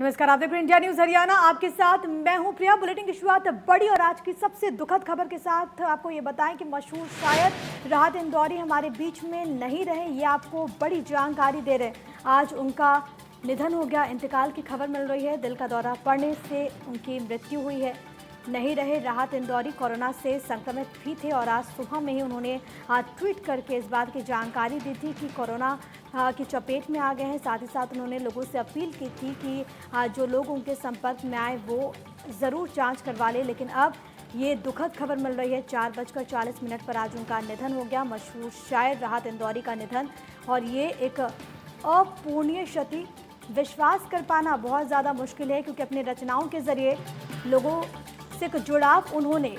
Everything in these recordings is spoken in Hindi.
नमस्कार, आप देख रहे हैं इंडिया न्यूज हरियाणा। आपके साथ मैं हूं प्रिया। बुलेटिन की शुरुआत बड़ी और आज की सबसे दुखद खबर के साथ आपको ये बताएं कि मशहूर शायर राहत इंदौरी हमारे बीच में नहीं रहे। ये आपको बड़ी जानकारी दे रहे हैं। आज उनका निधन हो गया, इंतकाल की खबर मिल रही है। दिल का दौरा पड़ने से उनकी मृत्यु हुई है। नहीं रहे राहत इंदौरी, कोरोना से संक्रमित भी थे और आज सुबह में ही उन्होंने ट्वीट करके इस बात की जानकारी दी थी कि कोरोना की चपेट में आ गए हैं। साथ ही साथ उन्होंने लोगों से अपील की थी कि जो लोग उनके संपर्क में आए वो ज़रूर जांच करवा लें। लेकिन अब ये दुखद खबर मिल रही है, 4:40 पर आज उनका निधन हो गया। मशहूर शायर राहत इंदौरी का निधन, और ये एक अपूर्णीय क्षति। विश्वास कर पाना बहुत ज़्यादा मुश्किल है, क्योंकि अपनी रचनाओं के ज़रिए लोगों से एक जुड़ाव उन्होंने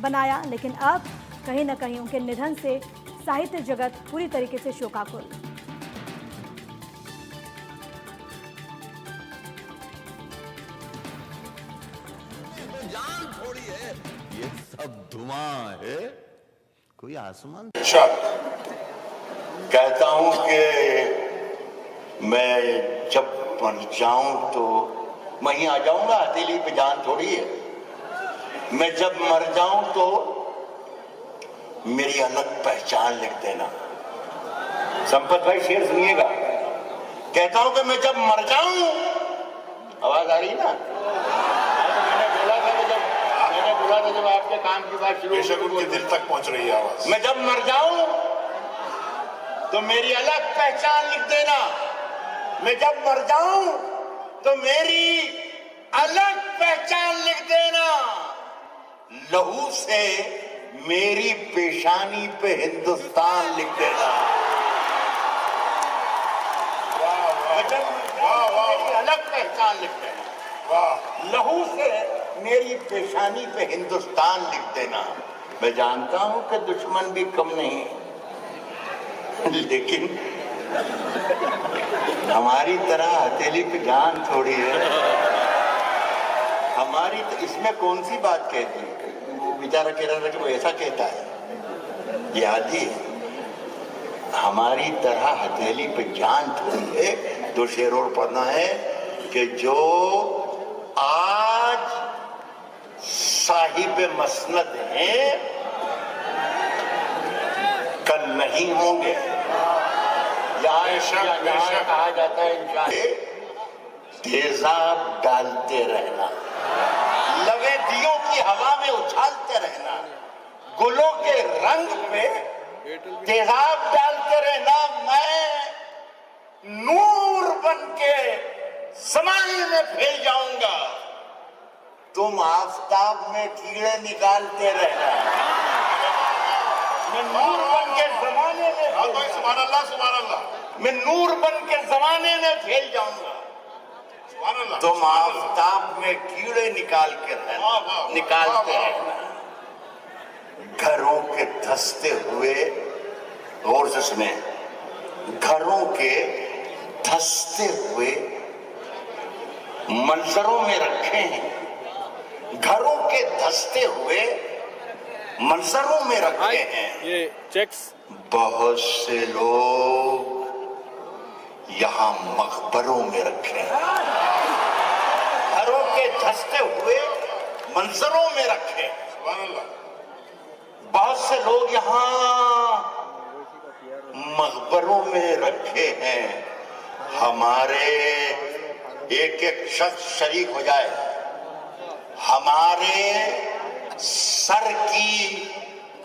बनाया। लेकिन अब कहीं ना कहीं उनके निधन से साहित्य जगत पूरी तरीके से शोकाकुल। जान थोड़ी है, ये सब धुआं है, कोई आसमान। अच्छा, कहता हूं कि मैं जब मर जाऊं तो वहीं आ जाऊंगा, हथेली पे जान थोड़ी है। मैं जब मर जाऊं तो मेरी अलग पहचान लिख देना। संपत भाई शेर सुनिएगा। कहता हूं कि मैं जब मर जाऊं, आवाज आ रही ना? मैंने बोला था जब आपके काम की बात शुरू बेशक उनके दिल तक पहुंच रही है आवाज। मैं जब मर जाऊं तो मेरी अलग पहचान लिख देना। मैं जब मर जाऊं तो मेरी अलग पहचान लिख देना। लहू से मेरी पेशानी पे हिंदुस्तान लिख देना। मैं जब मेरी अलग पहचान लिख देना। लहू से मेरी पेशानी पे हिंदुस्तान लिख देना। मैं जानता हूं कि दुश्मन भी कम नहीं, लेकिन हमारी तरह हथेली पे जान थोड़ी है। हमारी तो इसमें कौन सी बात कहती है? वो बेचारा कह रहा था कि वो ऐसा कहता है, ये आदि है। हमारी तरह हथेली पे जान थोड़ी है। तो शेर और पढ़ना है कि जो आज साहिब मसनद हैं, कल नहीं होंगे। यहाँ कहा जाता है इंसान तेजाब डालते रहना, लगे दियों की हवा में उछालते रहना, गुलों के रंग पे तेजाब डालते रहना। मैं नूर बन के ज़माने में फैल जाऊंगा, तुम आफताब में कीड़े निकालते रहना। मैं नूर बन के ज़माने में, सुभान अल्लाह, सुभान अल्लाह। मैं नूर बन के ज़माने में फैल जाऊंगा, सुभान अल्लाह। तुम आफताब में कीड़े निकालते रहना। घरों के धंसते हुए, गौर से सुने, घरों के धंसते हुए मंजरों में रखे हैं। घरों के धंसते हुए मंजरों में रखे हैं। ये चेक्स बहुत से लोग यहाँ मकबरों में रखे हैं। घरों के धंसते हुए मंजरों में रखे हैं। सुभान अल्लाह। बहुत से लोग यहाँ मकबरों में रखे हैं। हमारे एक एक शख्स शरीक हो जाए, हमारे सर की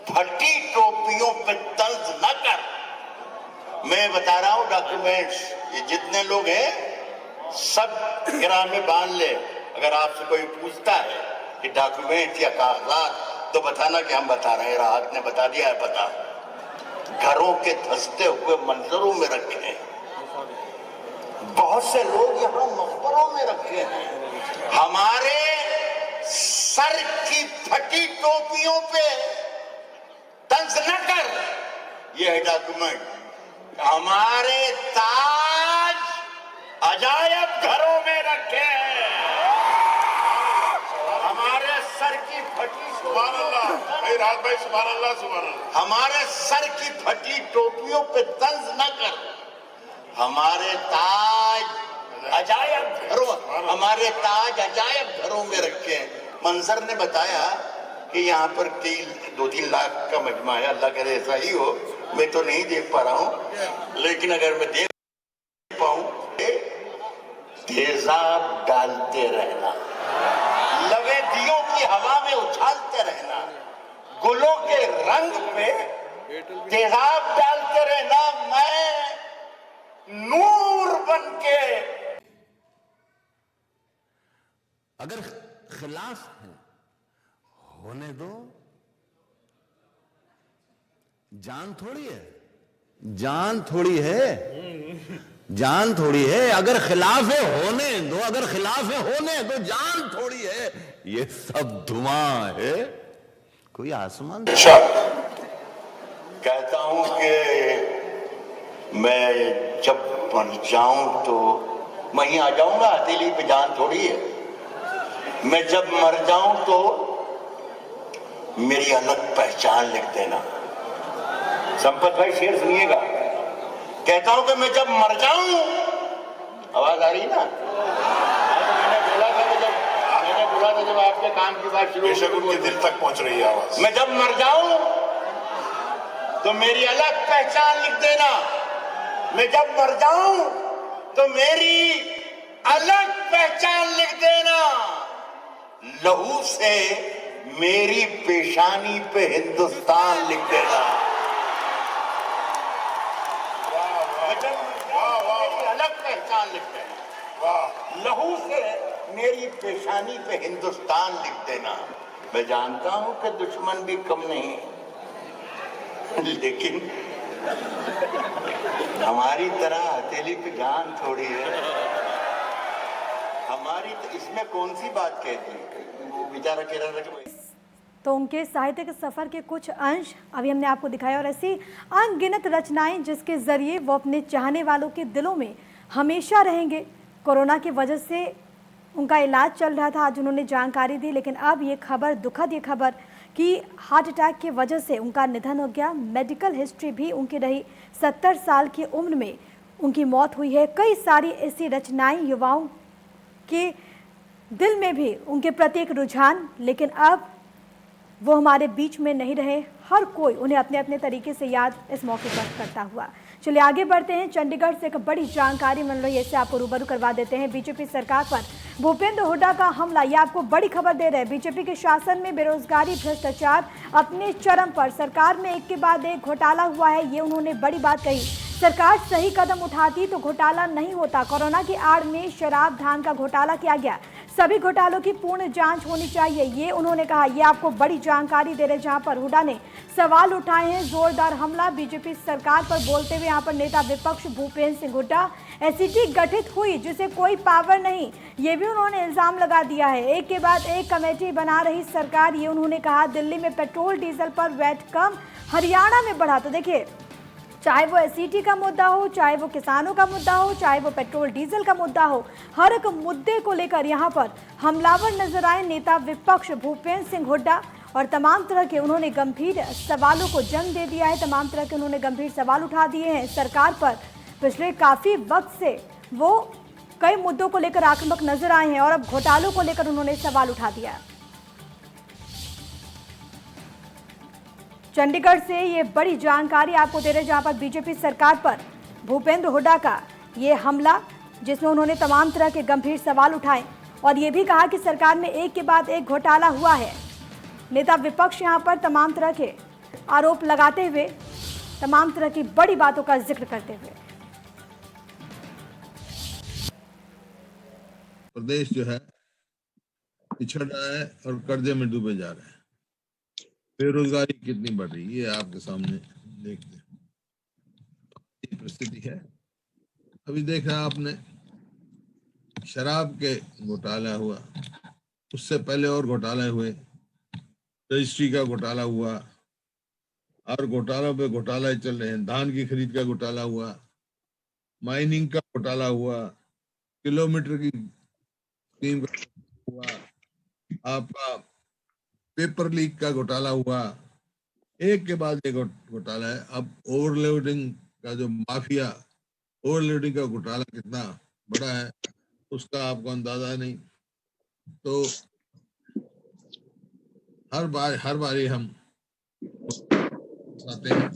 फटी टोपियों पे तंज न कर। मैं बता रहा हूं डॉक्यूमेंट्स, ये जितने लोग हैं सब गिरा में बांध ले। अगर आपसे कोई पूछता है कि डॉक्यूमेंट या कागजात, तो बताना कि हम बता रहे हैं, राहत ने बता दिया है पता। घरों के धंसते हुए मंजरों में रखे हैं। बहुत से लोग यहाँ मकबरों में रखे हैं। हमारे सर की फटी टोपियों पे तंज न कर, यह है डॉक्यूमेंट। हमारे ताज अजायब घरों में रखे हैं। हमारे सर की फटी, सुभान अल्लाह भाई, राहत भाई, सुभान अल्लाह, सुभान अल्लाह। हमारे सर की फटी टोपियों पे तंज न कर, हमारे ताज अजायब घरों, हमारे ताज अजायब घरों में रखे हैं। मंजर ने बताया कि यहाँ पर 2-3 लाख का मजमा है, अल्लाह करे ऐसा ही हो। मैं तो नहीं देख पा रहा हूँ, लेकिन अगर मैं देख पाऊं, तेजाब डालते रहना, लवे दियों की हवा में उछालते रहना, गुलों के रंग पे तेजाब डालते रहना, मैं नूर बन के। अगर खिलाफ है होने दो, जान थोड़ी है, जान थोड़ी है, जान थोड़ी है। अगर खिलाफ है होने दो, अगर खिलाफ है होने दो, जान थोड़ी है। ये सब धुआं है, कोई आसमान। अच्छा, कहता हूं कि मैं जब मर जाऊं तो वहीं आ जाऊंगा, हथेली पे जान थोड़ी है। मैं जब मर जाऊं तो मेरी अलग पहचान लिख देना। संपत भाई शेर सुनिएगा, कहता हूं कि मैं जब मर जाऊं, आवाज आ रही ना? मैंने बोला था जब आपके काम की बात शुरू, बेशक उनके दिल तक पहुंच रही है आवाज। मैं जब मर जाऊं तो मेरी अलग पहचान लिख देना। मैं जब मर जाऊं तो मेरी अलग पहचान लिख देना। लहू से मेरी पेशानी पे हिंदुस्तान लिख देना। मेरी अलग पहचान लिख देना। लहू से मेरी पेशानी पे हिंदुस्तान लिख देना। मैं जानता हूं कि दुश्मन भी कम नहीं, लेकिन हमारी तरह हथेली पे जान थोड़ी है। हमारी तो इसमें कौन सी बात कहती है, वो बेचारा कह रहा था कि तो उनके साहित्य के सफ़र के कुछ अंश अभी हमने आपको दिखाया, और ऐसी अनगिनत रचनाएं जिसके ज़रिए वो अपने चाहने वालों के दिलों में हमेशा रहेंगे। कोरोना की वजह से उनका इलाज चल रहा था, आज उन्होंने जानकारी दी, लेकिन अब ये खबर, दुखद ये खबर कि हार्ट अटैक की वजह से उनका निधन हो गया। मेडिकल हिस्ट्री भी उनकी रही, 70 साल की उम्र में उनकी मौत हुई है। कई सारी ऐसी रचनाएँ युवाओं के दिल में भी उनके प्रति एक रुझान, लेकिन अब वो हमारे बीच में नहीं रहे। हर कोई उन्हें अपने अपने तरीके से याद इस मौके पर करता हुआ। चलिए आगे बढ़ते हैं। चंडीगढ़ से एक बड़ी जानकारी मिल रही है, इससे आपको रूबरू करवा देते हैं। बीजेपी सरकार पर भूपेंद्र हुड्डा का हमला, ये आपको बड़ी खबर दे रहे हैं। बीजेपी के शासन में बेरोजगारी, भ्रष्टाचार अपने चरम पर, सरकार में एक के बाद एक घोटाला हुआ है, ये उन्होंने बड़ी बात कही। सरकार सही कदम उठाती तो घोटाला नहीं होता। कोरोना की आड़ में शराब, धान का घोटाला किया गया, सभी घोटालों की पूर्ण जांच होनी चाहिए, ये उन्होंने कहा। ये आपको बड़ी जानकारी दे रहे, जहां पर हुड्डा ने सवाल उठाए हैं। जोरदार हमला बीजेपी सरकार पर बोलते हुए यहाँ पर नेता विपक्ष भूपेंद्र सिंह हुड्डा, एसआईटी गठित हुई जिसे कोई पावर नहीं, ये भी उन्होंने इल्जाम लगा दिया है। एक के बाद एक कमेटी बना रही सरकार, ये उन्होंने कहा। दिल्ली में पेट्रोल डीजल पर वैट कम, हरियाणा में बढ़ा। तो देखिए, चाहे वो एसईटी का मुद्दा हो, चाहे वो किसानों का मुद्दा हो, चाहे वो पेट्रोल डीजल का मुद्दा हो, हर एक मुद्दे को लेकर यहाँ पर हमलावर नजर आए नेता विपक्ष भूपेंद्र सिंह हुड्डा, और तमाम तरह के उन्होंने गंभीर सवालों को जन्म दे दिया है। तमाम तरह के उन्होंने गंभीर सवाल उठा दिए हैं सरकार पर। पिछले काफ़ी वक्त से वो कई मुद्दों को लेकर आक्रामक नजर आए हैं, और अब घोटालों को लेकर उन्होंने सवाल उठा दिया है। चंडीगढ़ से ये बड़ी जानकारी आपको दे रहे हैं, जहां पर बीजेपी सरकार पर भूपेंद्र हुड्डा का ये हमला, जिसमें उन्होंने तमाम तरह के गंभीर सवाल उठाए, और ये भी कहा कि सरकार में एक के बाद एक घोटाला हुआ है। नेता विपक्ष यहां पर तमाम तरह के आरोप लगाते हुए, तमाम तरह की बड़ी बातों का जिक्र करते हुए। प्रदेश जो है पिछड़ रहा है और कर्जे में डूबे जा रहे हैं। बेरोजगारी कितनी बढ़ रही है, ये आपके सामने देखते हैं। ये परिस्थिति है। अभी देखा आपने, शराब के घोटाला हुआ, उससे पहले और घोटाले हुए, रजिस्ट्री का घोटाला हुआ, और घोटालों पे घोटाला चल रहे हैं। धान की खरीद का घोटाला हुआ, माइनिंग का घोटाला हुआ, किलोमीटर की स्कीम का हुआ, आपका पेपर लीक का घोटाला हुआ, एक के बाद एक घोटाला है। अब ओवरलोडिंग का जो माफिया, ओवरलोडिंग का घोटाला कितना बड़ा है उसका आपको अंदाजा नहीं। तो हर बारी हम आते हैं,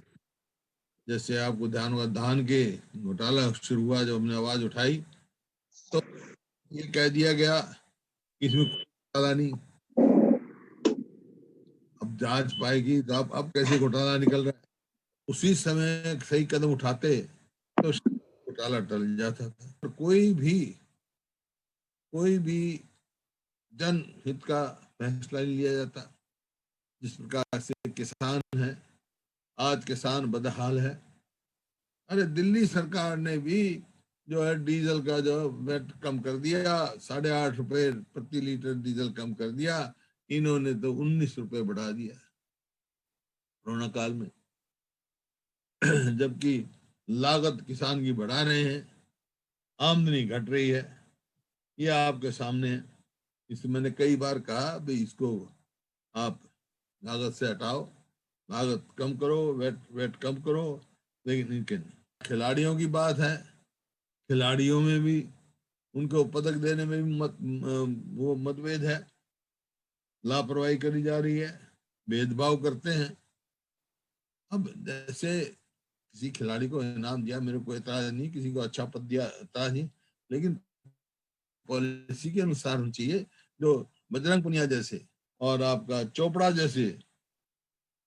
जैसे आपको ध्यान होगा धान के घोटाला शुरू हुआ, जब हमने आवाज उठाई तो ये कह दिया गया कि इसमें घोटाला नहीं। अब जांच पाएगी तो अब कैसे घोटाला निकल रहा है। उसी समय सही कदम उठाते तो घोटाला टल जाता था। और कोई भी जनहित का फैसला नहीं लिया जाता। जिस प्रकार से किसान है, आज किसान बदहाल है। अरे दिल्ली सरकार ने भी जो है डीजल का जो वेट कम कर दिया, 8.5 रुपए प्रति लीटर डीजल कम कर दिया। इन्होंने तो 19 रुपए बढ़ा दिया कोरोना काल में। जबकि लागत किसान की बढ़ा रहे हैं, आमदनी घट रही है। ये आपके सामने है। इसमें मैंने कई बार कहा भाई इसको आप लागत से हटाओ, लागत कम करो, वेट कम करो। लेकिन खिलाड़ियों की बात है, खिलाड़ियों में भी उनको पदक देने में भी वो मतभेद है। लापरवाही करी जा रही है, भेदभाव करते हैं। अब जैसे किसी खिलाड़ी को इनाम दिया, मेरे को एतराज नहीं, किसी को अच्छा पद दिया एतराज नहीं, लेकिन पॉलिसी के अनुसार होनी चाहिए। जो बजरंग पुनिया जैसे और आपका चोपड़ा जैसे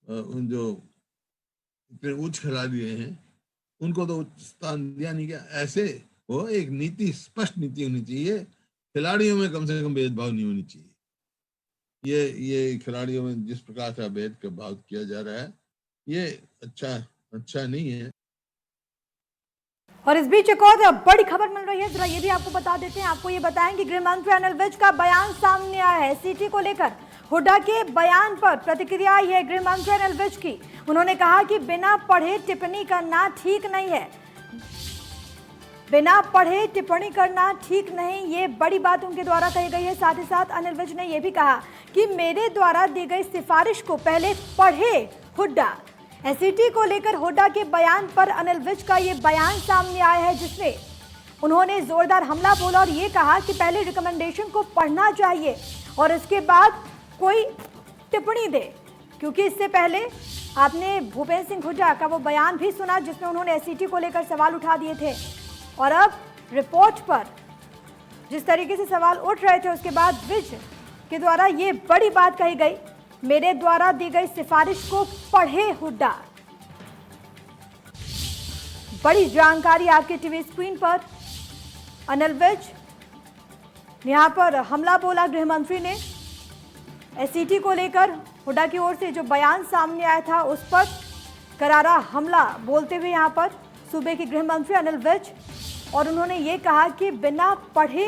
उन जो इतने उच्च खिलाड़ी हैं, उनको तो उच्च स्थान दिया नहीं गया। ऐसे वो एक नीति, स्पष्ट नीति होनी चाहिए। खिलाड़ियों में कम से कम भेदभाव नहीं होनी चाहिए। ये खिलाड़ियों में जिस प्रकार से भेदभाव किया जा रहा है, ये अच्छा नहीं है। और इस बीच एक और बड़ी खबर मिल रही है, जरा ये भी आपको बता देते हैं। आपको ये बताएं कि गृह मंत्री अनिल विज का बयान सामने आया है सीटी को लेकर। हुड्डा के बयान पर प्रतिक्रिया आई है गृह मंत्री अनिल विज की। उन्होंने कहा कि बिना पढ़े टिप्पणी करना ठीक नहीं है, बिना पढ़े टिप्पणी करना ठीक नहीं, ये बड़ी बात उनके द्वारा कही गई है। साथ ही साथ अनिल विज ने यह भी कहा कि मेरे द्वारा दी गई सिफारिश को पहले पढ़े हुड्डा। एसईटी को लेकर हुड्डा के बयान पर अनिल विज का ये बयान सामने आया है, जिसमें उन्होंने जोरदार हमला बोला और ये कहा कि पहले रिकमेंडेशन को पढ़ना चाहिए और इसके बाद कोई टिप्पणी दे। क्योंकि इससे पहले आपने भूपेंद्र सिंह हुड्डा का वो बयान भी सुना जिसमें उन्होंने एसईटी को लेकर सवाल उठा दिए थे। और अब रिपोर्ट पर जिस तरीके से सवाल उठ रहे थे, उसके बाद विज के द्वारा ये बड़ी बात कही गई, मेरे द्वारा दी गई सिफारिश को पढ़े हुड्डा। बड़ी जानकारी आपके टीवी स्क्रीन पर। अनिल विज यहां पर हमला बोला गृह मंत्री ने। एसईटी को लेकर हुड्डा की ओर से जो बयान सामने आया था उस पर करारा हमला बोलते हुए यहां पर सूबे के गृह मंत्री अनिल विज, और उन्होंने ये कहा कि बिना पढ़े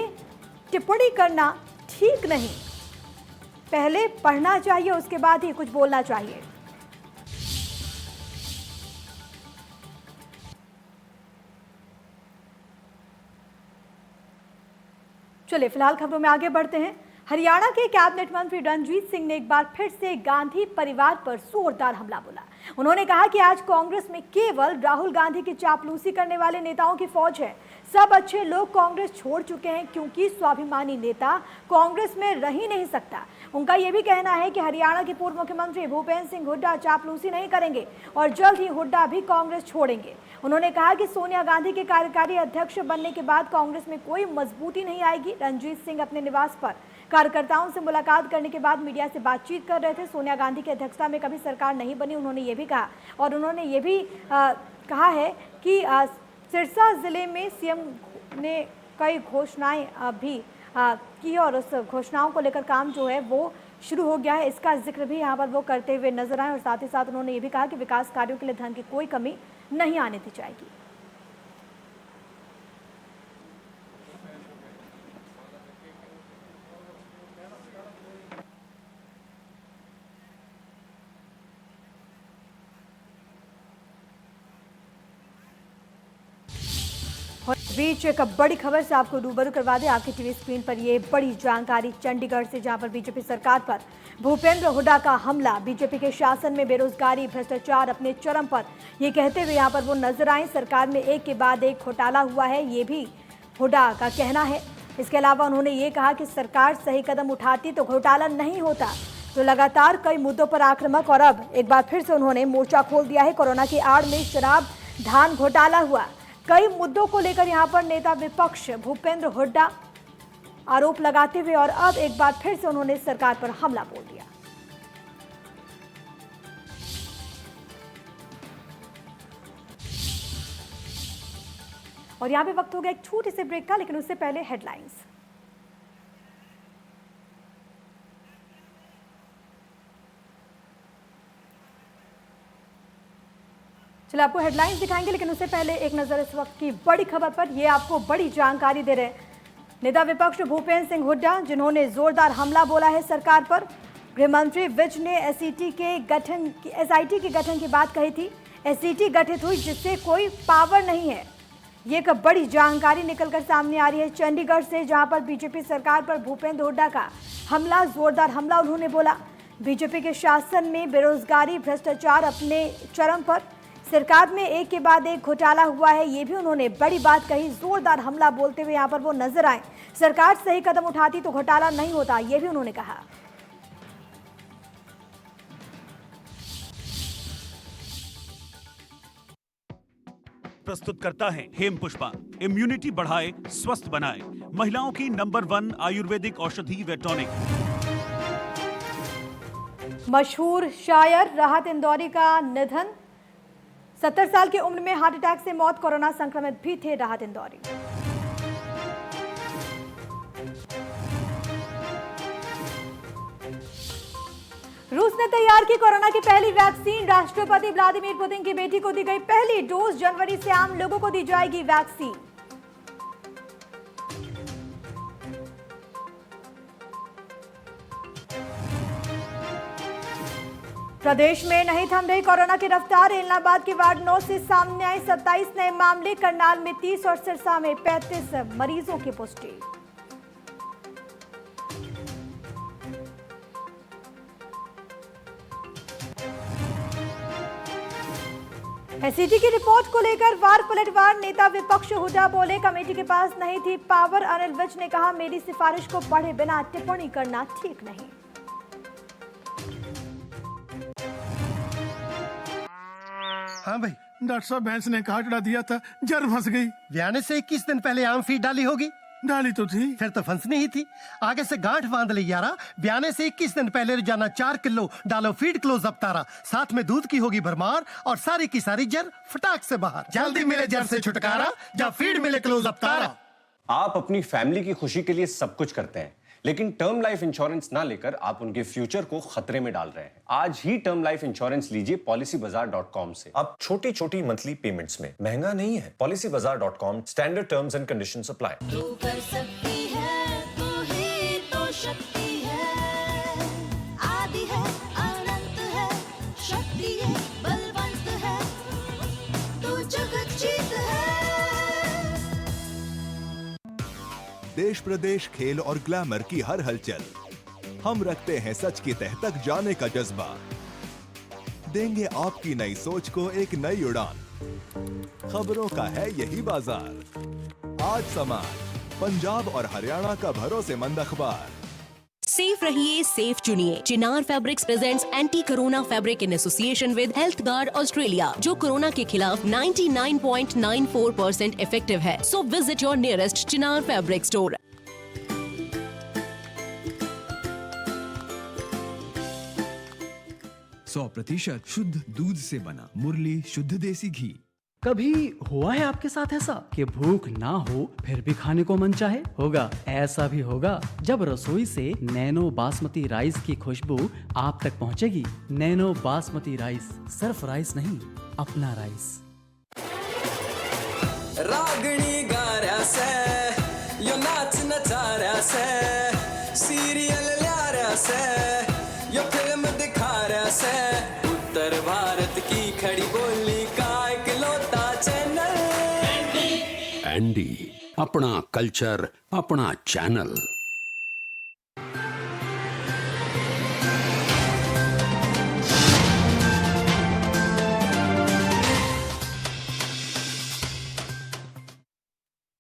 टिप्पणी करना ठीक नहीं, पहले पढ़ना चाहिए उसके बाद ही कुछ बोलना चाहिए। चलिए फिलहाल खबरों में आगे बढ़ते हैं। हरियाणा के कैबिनेट मंत्री रणजीत सिंह ने एक बार फिर से गांधी परिवार पर जोरदार हमला बोला। उन्होंने कहा कि आज कांग्रेस में केवल राहुल गांधी की चापलूसी करने वाले नेताओं की फौज है। सब अच्छे लोग कांग्रेस छोड़ चुके हैं क्योंकि स्वाभिमानी नेता कांग्रेस में रह ही नहीं सकता। उनका यह भी कहना है कि हरियाणा के पूर्व मुख्यमंत्री भूपेंद्र सिंह हुड्डा चापलूसी नहीं करेंगे और जल्द ही हुड्डा भी कांग्रेस छोड़ेंगे। उन्होंने कहा कि सोनिया गांधी के कार्यकारी अध्यक्ष बनने के बाद कांग्रेस में कोई मजबूती नहीं आएगी। रणजीत सिंह अपने निवास पर कार्यकर्ताओं से मुलाकात करने के बाद मीडिया से बातचीत कर रहे थे। सोनिया गांधी की अध्यक्षता में कभी सरकार नहीं बनी, उन्होंने ये भी कहा। और उन्होंने ये भी कहा है कि सिरसा जिले में सीएम ने कई घोषणाएं भी की और उस घोषणाओं को लेकर काम जो है वो शुरू हो गया है। इसका जिक्र भी यहाँ पर वो करते हुए नजर आए। और साथ ही साथ उन्होंने ये भी कहा कि विकास कार्यों के लिए धन की कोई कमी नहीं आने दी जाएगी। और बीच एक बड़ी खबर से आपको रूबरू करवा दें। आपकी टीवी स्क्रीन पर ये बड़ी जानकारी चंडीगढ़ से, जहां पर बीजेपी सरकार पर भूपेंद्र हुड्डा का हमला। बीजेपी के शासन में बेरोजगारी, भ्रष्टाचार अपने चरम पर, ये कहते हुए यहां पर वो नजर आए। सरकार में एक के बाद एक घोटाला हुआ है, ये भी हुड्डा का कहना है। इसके अलावा उन्होंने ये कहा कि सरकार सही कदम उठाती तो घोटाला नहीं होता। तो लगातार कई मुद्दों पर आक्रामक और अब एक बार फिर से उन्होंने मोर्चा खोल दिया है। कोरोना की आड़ में शराब धान घोटाला हुआ, कई मुद्दों को लेकर यहां पर नेता विपक्ष भूपेंद्र हुड्डा आरोप लगाते हुए और अब एक बार फिर से उन्होंने सरकार पर हमला बोल दिया। और यहां पे वक्त हो गया एक छोटे से ब्रेक का, लेकिन उससे पहले हेडलाइंस। चलिए आपको हेडलाइंस दिखाएंगे, लेकिन उससे पहले एक नजर इस वक्त की बड़ी खबर पर। ये आपको बड़ी जानकारी दे रहे हैं नेता विपक्ष भूपेंद्र सिंह हुड्डा, जिन्होंने जोरदार हमला बोला है सरकार पर। गृह मंत्री विज ने एसआईटी के गठन की बात कही थी। एसआईटी गठित हुई जिससे कोई पावर नहीं है, ये एक बड़ी जानकारी निकलकर सामने आ रही है चंडीगढ़ से, जहां पर बीजेपी सरकार पर भूपेंद्र हुड्डा का हमला, जोरदार हमला उन्होंने बोला। बीजेपी के शासन में बेरोजगारी, भ्रष्टाचार अपने चरम पर, सरकार में एक के बाद एक घोटाला हुआ है, ये भी उन्होंने बड़ी बात कही। जोरदार हमला बोलते हुए यहाँ पर वो नजर आए। सरकार सही कदम उठाती तो घोटाला नहीं होता, ये भी उन्होंने कहा। प्रस्तुत करता है हेम पुष्पा। इम्यूनिटी बढ़ाए, स्वस्थ बनाए, महिलाओं की नंबर 1 आयुर्वेदिक औषधि व टॉनिक। मशहूर शायर राहत इंदौरी का निधन, 70 साल की उम्र में हार्ट अटैक से मौत। कोरोना संक्रमित भी थे राहत इंदौरी। रूस ने तैयार की कोरोना की पहली वैक्सीन, राष्ट्रपति व्लादिमीर पुतिन की बेटी को दी गई पहली डोज। जनवरी से आम लोगों को दी जाएगी वैक्सीन। प्रदेश में नहीं थम रही कोरोना की रफ्तार। इलाहाबाद के वार्ड 9 से सामने आए 27 नए मामले, करनाल में 30 और सिरसा में 35 मरीजों की पुष्टि। एसआईटी की रिपोर्ट को लेकर वार पलटवार, नेता विपक्ष हुड्डा बोले कमेटी के पास नहीं थी पावर। अनिल विज ने कहा मेरी सिफारिश को पढ़े बिना टिप्पणी करना ठीक नहीं। हाँ भाई, डॉक्टर साहब भैंस ने कहा चढ़ा दिया था, जर फंस गई। ब्याने से 21 दिन पहले आम फीड डाली होगी। डाली तो थी, फिर तो फंसनी ही थी। आगे से गांठ बांध ली यारा। ब्याने से 21 दिन पहले रोजाना 4 किलो डालो फीड क्लोज अप तारा। साथ में दूध की होगी भरमार और सारी की सारी जर फटाक से बाहर। जल्दी मिले जर से छुटकारा, जब फीड मिले क्लोज अप तारा। आप अपनी फैमिली की खुशी के लिए सब कुछ करते हैं, लेकिन टर्म लाइफ इंश्योरेंस ना लेकर आप उनके फ्यूचर को खतरे में डाल रहे हैं। आज ही टर्म लाइफ इंश्योरेंस लीजिए policybazaar.com से। अब छोटी छोटी मंथली पेमेंट्स में महंगा नहीं है। policybazaar.com, standard terms and conditions apply. तू कर सकती है, तू ही तो शक्ति है। आदि है, अनंत है, शक्ति है, बलवंत है, तू जगत जीत है। देश प्रदेश, खेल और ग्लैमर की हर हलचल, हम रखते हैं सच की तह तक जाने का जज्बा। देंगे आपकी नई सोच को एक नई उड़ान। खबरों का है यही बाजार। आज समाज, पंजाब और हरियाणा का भरोसेमंद अखबार। सेफ रहिए, सेफ चुनिए। Chinar fabrics presents anti corona fabric in association with health guard Australia, जो कोरोना के खिलाफ 99.94% इफेक्टिव है। So visit your nearest Chinar fabric store. सौ % शुद्ध दूध से बना मुरली शुद्ध देसी घी। कभी हुआ है आपके साथ ऐसा कि भूख ना हो फिर भी खाने को मन चाहे? होगा, ऐसा भी होगा जब रसोई से नैनो बासमती राइस की खुशबू आप तक पहुंचेगी। नैनो बासमती राइस सिर्फ राइस नहीं, अपना राइस। रागणी गाऱ्या से, यो नाच नचाऱ्या से, सीरियल ल्याऱ्या से, यो फिल्म दिखाऱ्या से, उत्तर भारत की खड़ी बोली का इकलौता चैनल एंडी, अपना कल्चर, अपना चैनल।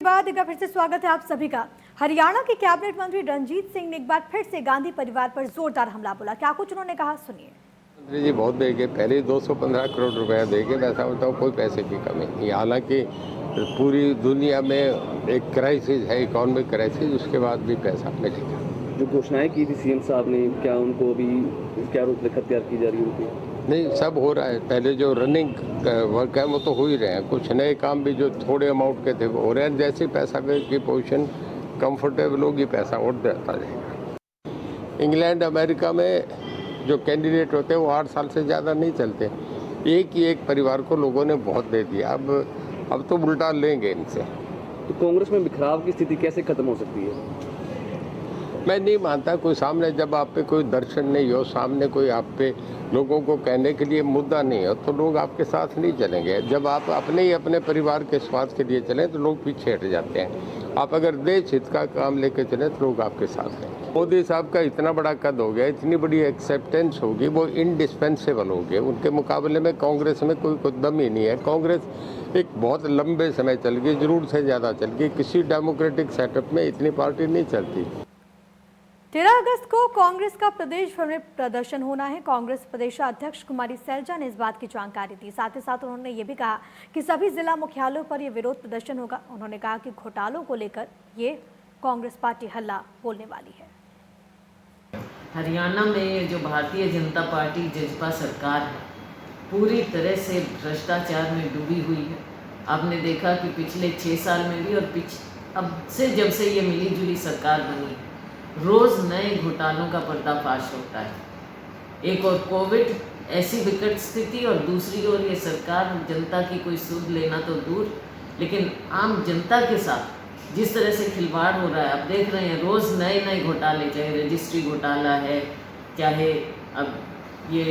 बाद एक बार फिर से स्वागत है आप सभी का। हरियाणा के कैबिनेट मंत्री रणजीत सिंह ने एक बार फिर से गांधी परिवार पर जोरदार हमला बोला। क्या कुछ उन्होंने कहा, सुनिए। मंत्री जी बहुत देंगे, पहले 215 करोड़ रुपया देंगे, वैसा बताओ कोई पैसे की कमी नहीं। हालांकि पूरी दुनिया में एक क्राइसिस है, इकोनॉमिक क्राइसिस, उसके बाद भी पैसा मिलेगा। जो घोषणाएं की थी सीएम साहब ने, क्या उनको अभी क्या रूपरेखा तैयार की जा रही है उनकी? नहीं, सब हो रहा है। पहले जो रनिंग वर्क है वो तो हो ही रहे हैं, कुछ नए काम भी जो थोड़े अमाउंट के थे वो हो रहे हैं। जैसे पैसा की पोजीशन कंफर्टेबल होगी, पैसा और देता जाएगा। इंग्लैंड अमेरिका में जो कैंडिडेट होते हैं वो 8 साल से ज़्यादा नहीं चलते। एक ही एक परिवार को लोगों ने बहुत दे दिया, अब तो उल्टा लेंगे इनसे। तो कांग्रेस में बिखराव की स्थिति कैसे खत्म हो सकती है? मैं नहीं मानता। कोई सामने जब आप पे कोई दर्शन नहीं हो, सामने कोई आप पे लोगों को कहने के लिए मुद्दा नहीं हो, तो लोग आपके साथ नहीं चलेंगे। जब आप अपने ही अपने परिवार के स्वार्थ के लिए चलें तो लोग पीछे हट जाते हैं। आप अगर देश हित का काम लेके चलें तो लोग आपके साथ हैं। मोदी साहब का इतना बड़ा कद हो गया, इतनी बड़ी एक्सेप्टेंस होगी, वो इंडिस्पेंसेबल हो गए। उनके मुकाबले में कांग्रेस में कोई दम ही नहीं है। कांग्रेस एक बहुत लंबे समय चल गई, जरूर से ज़्यादा चल गई। किसी डेमोक्रेटिक सेटअप में इतनी पार्टी नहीं चलती। 13 अगस्त को कांग्रेस का प्रदेश भर में प्रदर्शन होना है। कांग्रेस प्रदेशाध्यक्ष कुमारी सैलजा ने इस बात की जानकारी दी। साथ ही साथ उन्होंने ये भी कहा कि सभी जिला मुख्यालयों पर यह विरोध प्रदर्शन होगा। उन्होंने कहा कि घोटालों को लेकर ये कांग्रेस पार्टी हल्ला बोलने वाली है। हरियाणा में जो भारतीय जनता पार्टी जजपा सरकार है, पूरी तरह से भ्रष्टाचार में डूबी हुई है। आपने देखा कि पिछले 6 साल में भी और अब से जब से ये मिली जुली सरकार बनी, रोज़ नए घोटालों का पर्दाफाश होता है। एक और कोविड, ऐसी विकट स्थिति, और दूसरी ओर ये सरकार जनता की कोई सुध लेना तो दूर, लेकिन आम जनता के साथ जिस तरह से खिलवाड़ हो रहा है, आप देख रहे हैं रोज़ नए नए घोटाले, चाहे रजिस्ट्री घोटाला है, चाहे अब ये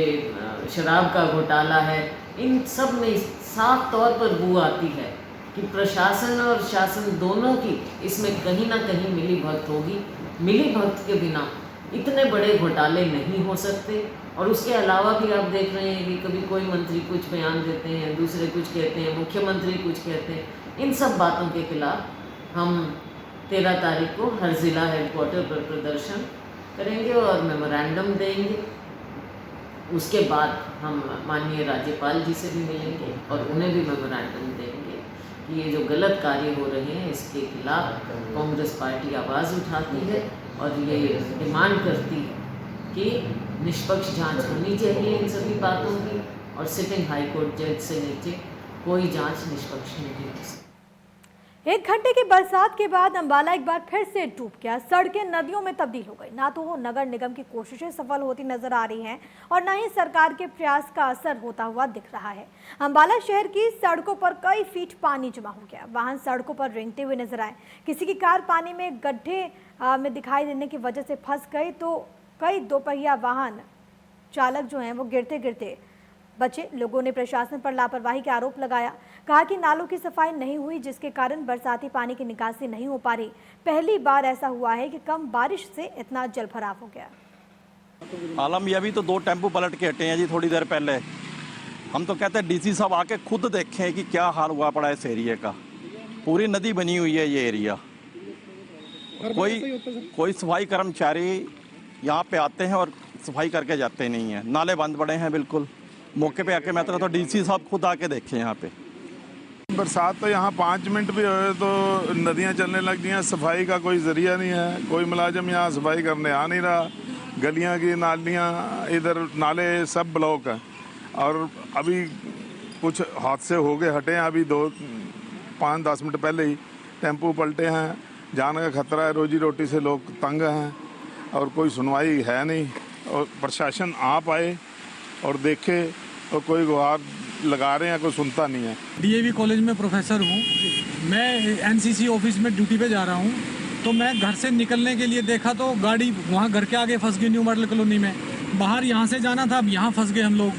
शराब का घोटाला है। इन सब में साफ तौर पर बू आती है कि प्रशासन और शासन दोनों की इसमें कहीं ना कहीं मिली भगत होगी। मिली भगत के बिना इतने बड़े घोटाले नहीं हो सकते। और उसके अलावा भी आप देख रहे हैं कि कभी कोई मंत्री कुछ बयान देते हैं, दूसरे कुछ कहते हैं, मुख्यमंत्री कुछ कहते हैं। इन सब बातों के खिलाफ हम 13 तारीख को हर ज़िला हेडक्वार्टर पर प्रदर्शन करेंगे और मेमोरेंडम देंगे। उसके बाद हम माननीय राज्यपाल जी से भी मिलेंगे और उन्हें भी मेमोरेंडम देंगे कि ये जो गलत कार्य हो रहे हैं इसके खिलाफ कांग्रेस पार्टी आवाज़ उठाती है और ये डिमांड करती है कि निष्पक्ष जांच होनी चाहिए इन सभी बातों की, और सिटिंग हाई कोर्ट जज से नीचे कोई जांच निष्पक्ष नहीं हो सकती। 1 घंटे की बरसात के बाद अंबाला एक बार फिर से डूब गया। सड़कें नदियों में तब्दील हो गई। ना तो वो नगर निगम की कोशिशें सफल होती नजर आ रही हैं और ना ही सरकार के प्रयास का असर होता हुआ दिख रहा है। अंबाला शहर की सड़कों पर कई फीट पानी जमा हो गया। वाहन सड़कों पर रेंगते हुए नजर आए। किसी की कार पानी में गड्ढे में दिखाई देने की वजह से फंस गई तो कई दोपहिया वाहन चालक जो हैं वो गिरते गिरते बचे। लोगों ने प्रशासन पर लापरवाही के आरोप लगाया। कहा कि नालों की सफाई नहीं हुई, जिसके कारण बरसाती पानी की निकासी नहीं हो पा रही। पहली बार ऐसा हुआ है कि कम बारिश से इतना जलभराव हो गया। आलम ये भी तो 2 टेम्पो पलट के हटे हैं जी थोड़ी देर पहले। हम तो कहते हैं डीसी साहब आके खुद देखें कि क्या हाल हुआ पड़ा है इस एरिया का। पूरी नदी बनी हुई है ये एरिया। कोई सफाई कर्मचारी यहाँ पे आते हैं और सफाई करके जाते नहीं हैं। नाले बंद पड़े हैं बिल्कुल। मौके पे आके मैं तो डीसी साहब खुद आके देखें यहाँ पे। बरसात तो यहाँ 5 मिनट भी हुए तो नदियाँ चलने लग गई हैं। सफाई का कोई जरिया नहीं है। कोई मुलाजिम यहाँ सफाई करने आ नहीं रहा। गलियाँ की नालियाँ, इधर नाले सब ब्लॉक हैं। और अभी कुछ हादसे हो गए हटे हैं। अभी 5-10 मिनट पहले ही टेम्पो पलटे हैं। जान का खतरा है, रोजी रोटी से लोग तंग हैं और कोई सुनवाई है नहीं। और प्रशासन आप आए और देखे और कोई गुहार लगा रहे हैं, कोई सुनता नहीं है। डीएवी कॉलेज में प्रोफेसर हूँ। मैं एनसीसी ऑफिस में ड्यूटी पे जा रहा हूँ। तो मैं घर से निकलने के लिए देखा तो गाड़ी वहाँ घर के आगे फंस गई न्यू मॉडल कॉलोनी में। बाहर यहाँ से जाना था, अब यहाँ फंस गए हम लोग।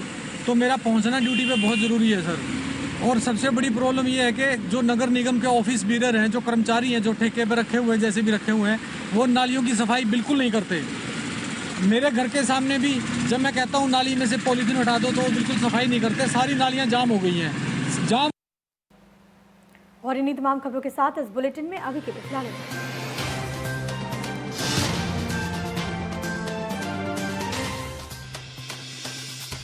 तो मेरा पहुँचना ड्यूटी पे बहुत ज़रूरी है सर। और सबसे बड़ी प्रॉब्लम ये है कि जो नगर निगम के ऑफिस बीरर हैं, जो कर्मचारी हैं, जो ठेके पर रखे हुए हैं, जैसे भी रखे हुए हैं, वो नालियों की सफाई बिल्कुल नहीं करते। मेरे घर के सामने भी जब मैं कहता हूँ नाली में से पॉलीथीन हटा दो तो वो बिल्कुल सफाई नहीं करते। सारी नालियाँ जाम हो गई हैं। और इन्हीं तमाम खबरों के साथ इस बुलेटिन में अभी के लिए